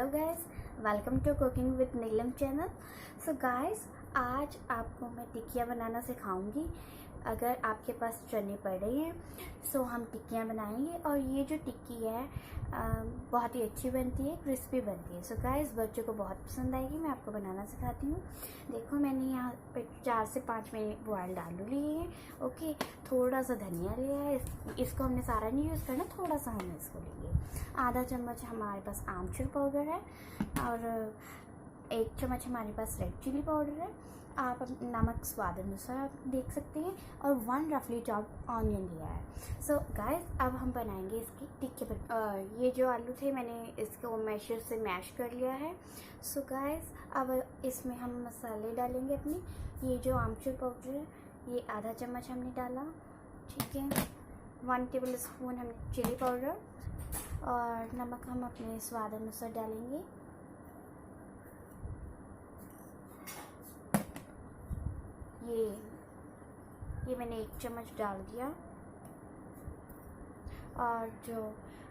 Hello guys, welcome to cooking with Neelam channel. So guys, आज आपको मैं टिक्कियाँ बनाना सिखाऊंगी। अगर आपके पास चने पड़े हैं सो हम टिक्कियाँ बनाएंगे। और ये जो टिक्की है बहुत ही अच्छी बनती है, क्रिस्पी बनती है। सो गाइस, बच्चों को बहुत पसंद आएगी। मैं आपको बनाना सिखाती हूँ। देखो, मैंने यहाँ पे 4 से 5 मैंने बॉइल्ड आलू लिए हैं। ओके, थोड़ा सा धनिया लिया है। इसको हमने सारा नहीं यूज़ करना, थोड़ा सा हमने इसको लिए। आधा चम्मच हमारे पास आमचूर पाउडर है और 1 चम्मच हमारे पास रेड चिली पाउडर है। आप नमक स्वाद अनुसार आप देख सकते हैं। और 1 रफली चॉप्ड ऑनियन लिया है। सो गाइस, अब हम बनाएंगे इसकी टिक्की। ये जो आलू थे मैंने इसको मैशर से मैश कर लिया है। सो गाइस, अब इसमें हम मसाले डालेंगे अपने। ये जो आमचूर पाउडर है ये आधा चम्मच हमने डाला, ठीक है। 1 टेबल स्पून हमने चिली पाउडर और नमक हम अपने स्वाद अनुसार डालेंगे। ये मैंने 1 चम्मच डाल दिया। और जो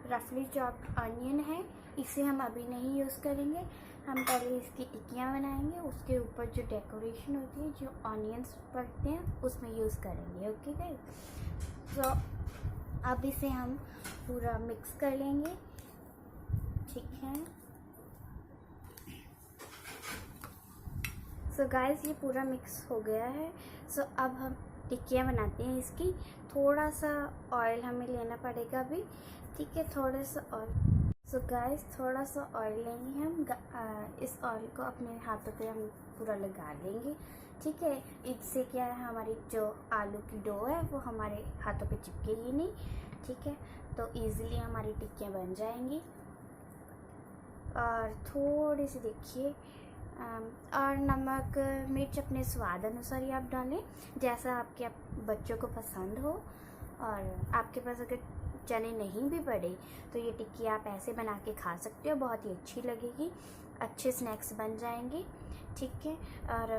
रफली चॉप्ड अनियन है इसे हम अभी नहीं यूज़ करेंगे, हम पहले इसकी टिक्कियाँ बनाएंगे। उसके ऊपर जो डेकोरेशन होती है, जो ऑनियंस पड़ते हैं, उसमें यूज़ करेंगे। ओके गाइस, तो अब इसे हम पूरा मिक्स कर लेंगे, ठीक है। सो गाइस, ये पूरा मिक्स हो गया है। सो अब हम टिक्कियाँ बनाते हैं इसकी। थोड़ा सा ऑयल हमें लेना पड़ेगा अभी, ठीक है, थोड़ा सा ऑयल। सो गाइस, थोड़ा सा ऑयल लेंगे हम। इस ऑयल को अपने हाथों पे हम पूरा लगा लेंगे, ठीक है। इससे क्या है, हमारी जो आलू की डो है वो हमारे हाथों पे चिपकेगी नहीं, ठीक है। तो इजीली हमारी टिक्कियाँ बन जाएंगी। और थोड़ी सी देखिए, और नमक मिर्च अपने स्वाद अनुसार ही आप डालें, जैसा आपके बच्चों को पसंद हो। और आपके पास अगर चने नहीं भी पड़े तो ये टिक्की आप ऐसे बना के खा सकते हो, बहुत ही अच्छी लगेगी, अच्छे स्नैक्स बन जाएंगे, ठीक है। और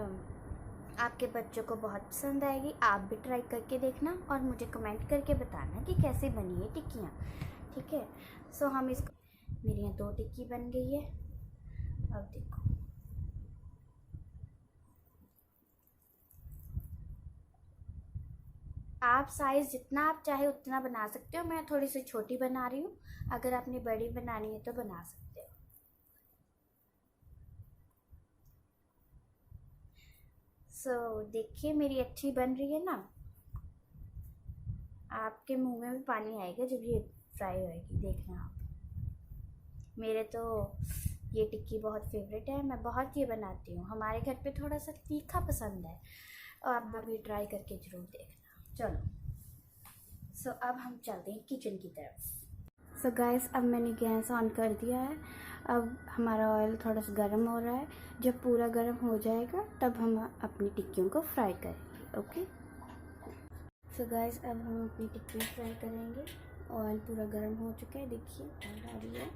आपके बच्चों को बहुत पसंद आएगी। आप भी ट्राई करके देखना और मुझे कमेंट करके बताना कि कैसे बनी है टिक्कियाँ, ठीक है। सो हम इसको, मेरे यहाँ 2 टिक्की बन गई है। अब देखो, आप साइज़ जितना आप चाहे उतना बना सकते हो। मैं थोड़ी सी छोटी बना रही हूँ, अगर आपने बड़ी बनानी है तो बना सकते हो। सो देखिए, मेरी अच्छी बन रही है ना। आपके मुंह में भी पानी आएगा जब ये फ्राई होएगी, देखना आप। मेरे तो ये टिक्की बहुत फेवरेट है, मैं बहुत ये बनाती हूँ। हमारे घर पे थोड़ा सा तीखा पसंद है, और आप भी ट्राई करके ज़रूर देखना। चलो, सो अब हम चलते हैं किचन की तरफ। सो गाइस, अब मैंने गैस ऑन कर दिया है। अब हमारा ऑयल थोड़ा सा गर्म हो रहा है। जब पूरा गर्म हो जाएगा तब हम अपनी टिक्कियों को फ्राई करेंगे। ओके, सो गाइस, अब हम अपनी टिक्की फ्राई करेंगे। ऑयल पूरा गर्म हो चुका है, देखिए ऑयल आ रही है।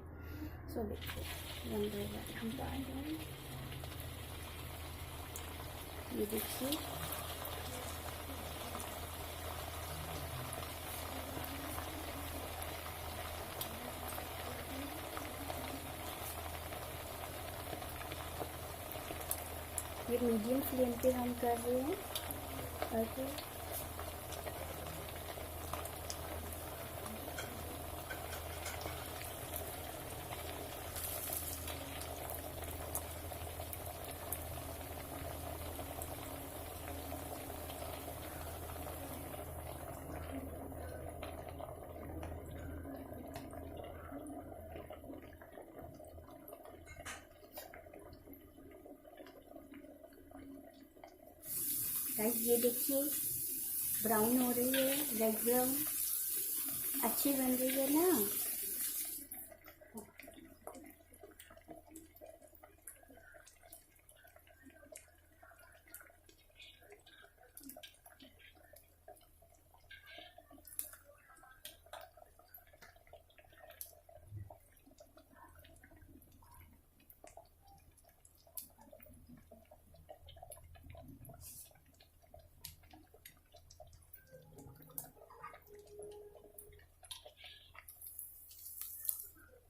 सो देखिए, रंग हम डाल रहे हैं, ये देखिए। ये मीडियम फ्लेम पे हम कर रहे हैं। ओके, गाइस ये देखिए, ब्राउन हो रही है, रेड ब्राउन, अच्छी बन रही है ना।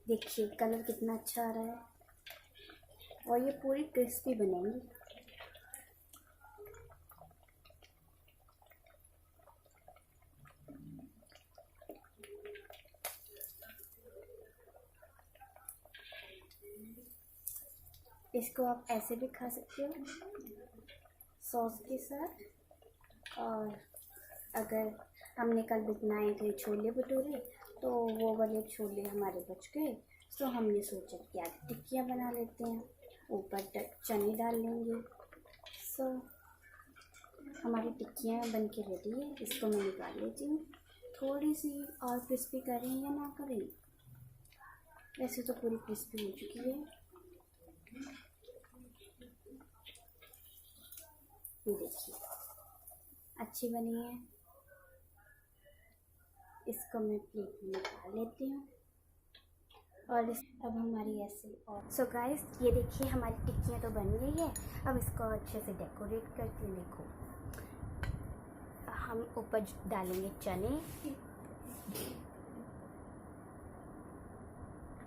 देखिए कलर कितना अच्छा आ रहा है। और ये पूरी क्रिस्पी बनेंगी। इसको आप ऐसे भी खा सकते हो सॉस के साथ। और अगर हमने कल बनाए थे छोले भटूरे, तो वो वाले छोले हमारे बच गए, तो हमने सोचा कि आज टिक्कियाँ बना लेते हैं, ऊपर चने डाल लेंगे। सो हमारी टिक्कियाँ बन के रेडी है। इसको मैं निकाल लेती हूँ। थोड़ी सी और क्रिस्पी करें या ना करें, वैसे तो पूरी क्रिस्पी हो चुकी है। ये देखिए अच्छी बनी है। इसको मैं प्लेट में निकाल लेती हूँ। और अब हमारी ऐसे और सो गाइस, ये देखिए हमारी टिक्कियाँ तो बन गई है। अब इसको अच्छे से डेकोरेट करके देखो, हम ऊपर डालेंगे चने।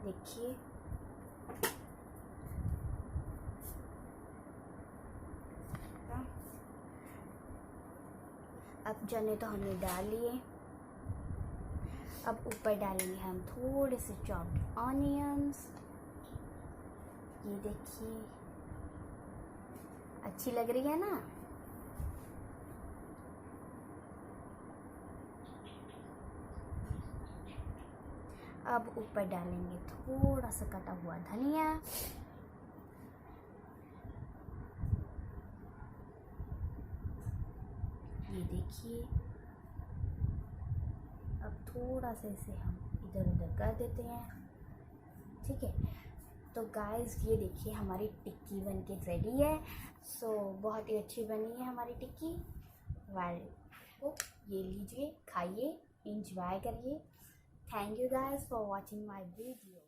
देखिए अब चने तो हमने डाल लिए। अब ऊपर डालेंगे हम थोड़े से चॉप्ड ऑनियंस। ये देखिए अच्छी लग रही है ना। अब ऊपर डालेंगे थोड़ा सा कटा हुआ धनिया। ये देखिए अब थोड़ा सा इसे हम इधर उधर कर देते हैं। ठीक है, तो गाइस ये देखिए हमारी टिक्की बन के रेडी है। सो बहुत ही अच्छी बनी है हमारी टिक्की। तो ये लीजिए, खाइए, एंजॉय करिए। Thank you guys for watching my video.